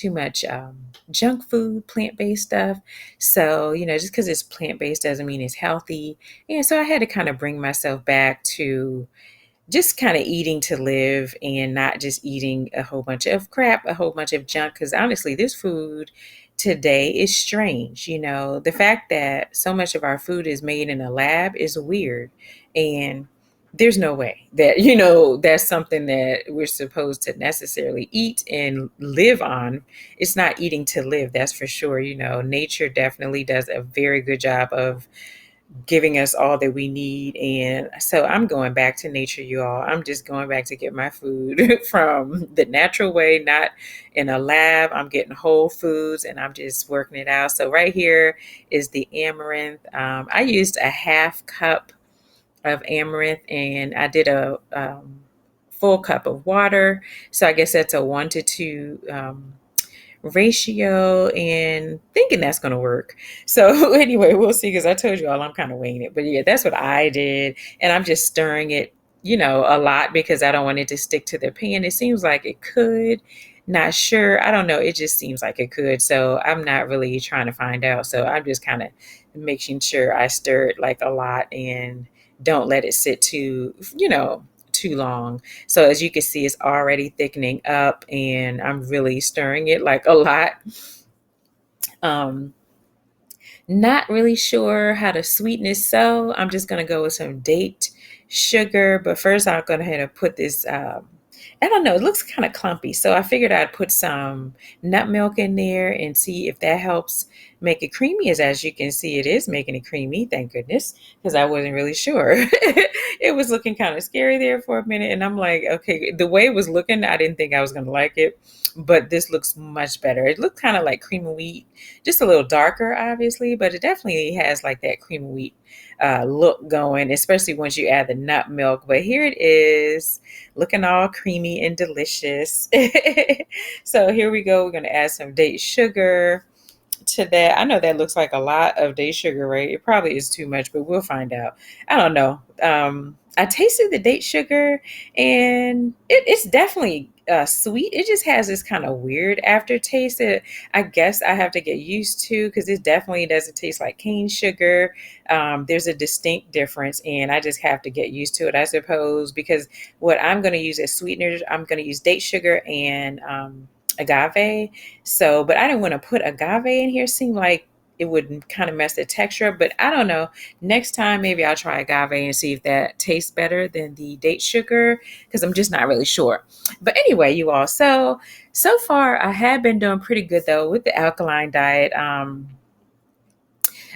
too much junk food, plant-based stuff. So, just because it's plant-based doesn't mean it's healthy. And so I had to kind of bring myself back to just kind of eating to live and not just eating a whole bunch of crap, a whole bunch of junk. Because honestly, this food today is strange. The fact that so much of our food is made in a lab is weird. And there's no way that, that's something that we're supposed to necessarily eat and live on. It's not eating to live, that's for sure. Nature definitely does a very good job of giving us all that we need. And so I'm going back to nature, you all. I'm just going back to get my food from the natural way, not in a lab. I'm getting whole foods and I'm just working it out. So right here is the amaranth. I used a half cup of amaranth and I did a full cup of water. So I guess that's a 1 to 2 ratio and thinking that's going to work. So anyway, we'll see, because I told you all I'm kind of winging it. But yeah, that's what I did. And I'm just stirring it, a lot because I don't want it to stick to the pan. It seems like it could. Not sure. I don't know. It just seems like it could. So I'm not really trying to find out. So I'm just kind of making sure I stir it like a lot and don't let it sit too long. So as you can see, it's already thickening up and I'm really stirring it like a lot. Um, Not really sure how to sweeten it. So I'm just going to go with some date sugar. But first I'll go ahead and put this, I don't know, it looks kind of clumpy. So I figured I'd put some nut milk in there and see if that helps make it creamy. As you can see, it is making it creamy. Thank goodness, because I wasn't really sure. It was looking kind of scary there for a minute. And I'm like, okay, the way it was looking, I didn't think I was going to like it. But this looks much better. It looked kind of like cream of wheat, just a little darker, obviously, but it definitely has like that cream of wheat look going, especially once you add the nut milk. But here it is, looking all creamy and delicious. So here we go. We're going to add some date sugar to that. I know that looks like a lot of date sugar, right? It probably is too much, but we'll find out. I don't know. I tasted the date sugar and it's definitely sweet. It just has this kind of weird aftertaste that I guess I have to get used to, because it definitely doesn't taste like cane sugar. There's a distinct difference and I just have to get used to it, I suppose, because what I'm going to use as sweeteners, I'm going to use date sugar and agave. So, but I didn't want to put agave in here. It seemed like it would kind of mess the texture up, but I don't know. Next time, maybe I'll try agave and see if that tastes better than the date sugar, because I'm just not really sure. But anyway, you all, so far I have been doing pretty good though with the alkaline diet.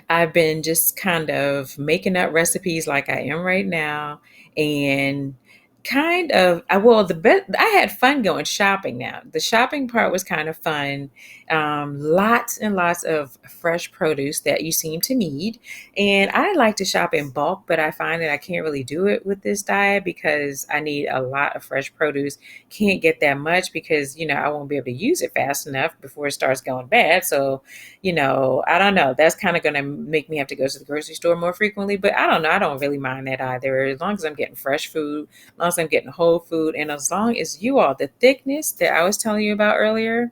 I've been just kind of making up recipes like I am right now, and kind of well, the best, I had fun going shopping. Now the shopping part was kind of fun. Lots and lots of fresh produce that you seem to need, and I like to shop in bulk, but I find that I can't really do it with this diet because I need a lot of fresh produce. Can't get that much because I won't be able to use it fast enough before it starts going bad. So I don't know. That's kind of going to make me have to go to the grocery store more frequently, but I don't know. I don't really mind that either. As long as I'm getting fresh food, as long as I'm getting whole food, and as long as you all, the thickness that I was telling you about earlier,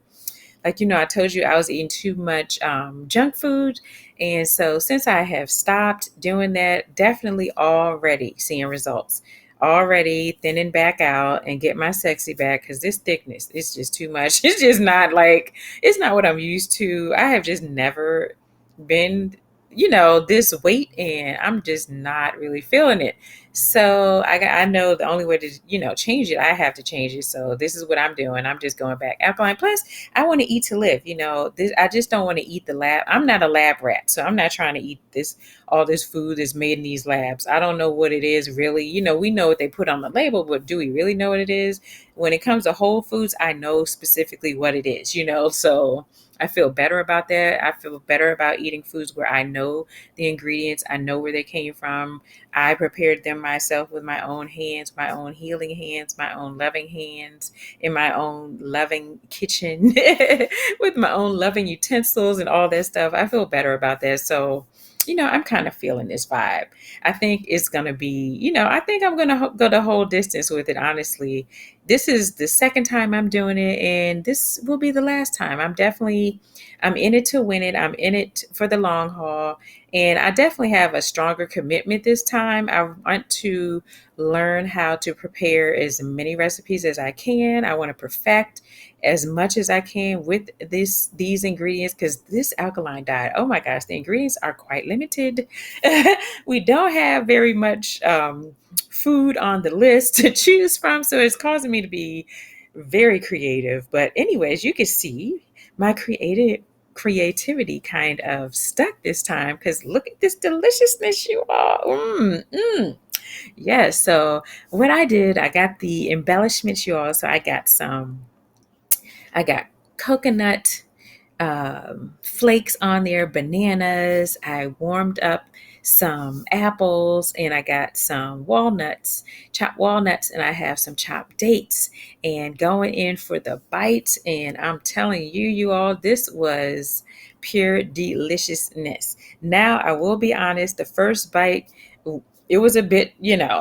like, I told you I was eating too much junk food. And so since I have stopped doing that, definitely already seeing results. Already thinning back out and get my sexy back, because this thickness is just too much. It's just not like, it's not what I'm used to. I have just never been, this weight, and I'm just not really feeling it. So I know the only way to, change it, I have to change it. So this is what I'm doing. I'm just going back alkaline. Plus, I want to eat to live. I just don't want to eat the lab. I'm not a lab rat, so I'm not trying to eat all this food that's made in these labs. I don't know what it is really. We know what they put on the label, but do we really know what it is? When it comes to whole foods, I know specifically what it is. So I feel better about that. I feel better about eating foods where I know the ingredients, I know where they came from. I prepared them myself with my own hands, my own healing hands, my own loving hands, in my own loving kitchen, with my own loving utensils and all that stuff. I feel better about that. So I'm kind of feeling this vibe. I think it's going to be, I think I'm going to go the whole distance with it, honestly. This is the second time I'm doing it, and this will be the last time. I'm in it to win it. I'm in it for the long haul. And I definitely have a stronger commitment this time. I want to learn how to prepare as many recipes as I can. I want to perfect as much as I can with these ingredients, because this alkaline diet, oh my gosh, the ingredients are quite limited. We don't have very much food on the list to choose from, so it's causing me to be very creative. But anyways, you can see my creativity kind of stuck this time, because look at this deliciousness, you all. Yes. So what I did, I got the embellishments, you all. So I got coconut flakes on there, bananas. I warmed up some apples, and I got some walnuts, chopped walnuts, and I have some chopped dates, and going in for the bites. And I'm telling you, you all, this was pure deliciousness. Now, I will be honest, the first bite, it was a bit,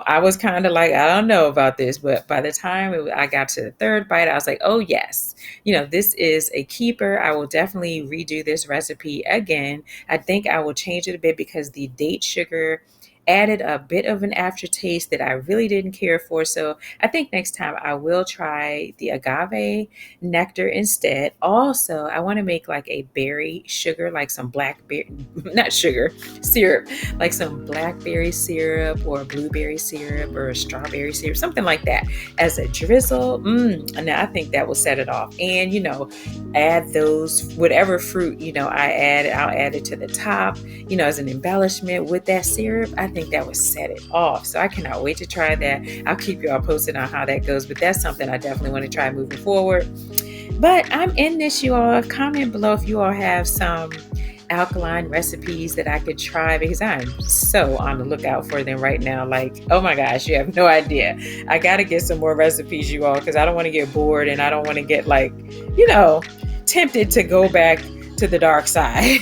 I was kind of like, I don't know about this, but by the time I got to the third bite, I was like, oh yes, this is a keeper. I will definitely redo this recipe again. I think I will change it a bit because the date sugar added a bit of an aftertaste that I really didn't care for. So I think next time I will try the agave nectar instead. Also, I want to make like a berry sugar, like some blackberry, not sugar, syrup, like some blackberry syrup or blueberry syrup or a strawberry syrup, something like that as a drizzle. And I think that will set it off. And, add those, whatever fruit, I'll add it to the top, as an embellishment with that syrup. I think that would set it off. So I cannot wait to try that. I'll keep you all posted on how that goes, but that's something I definitely want to try moving forward. But I'm in this, you all. Comment below if you all have some alkaline recipes that I could try, because I'm so on the lookout for them right now. Like, oh my gosh, you have no idea. I got to get some more recipes, you all, because I don't want to get bored, and I don't want to get tempted to go back to the dark side.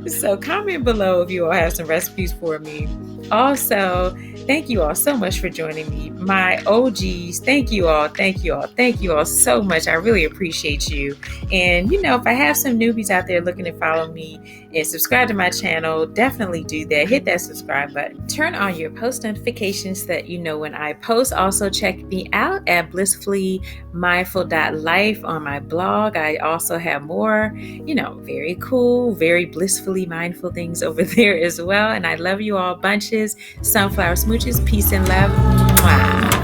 So comment below if you all have some recipes for me. Also, thank you all so much for joining me. My OGs, thank you all so much. I really appreciate you. And, if I have some newbies out there looking to follow me and subscribe to my channel, definitely do that. Hit that subscribe button. Turn on your post notifications so that you know when I post. Also, check me out at blissfullymindful.life on my blog. I also have more, very cool, very blissfully mindful things over there as well. And I love you all bunches. Sunflower smooches. Peace and love. Mwah.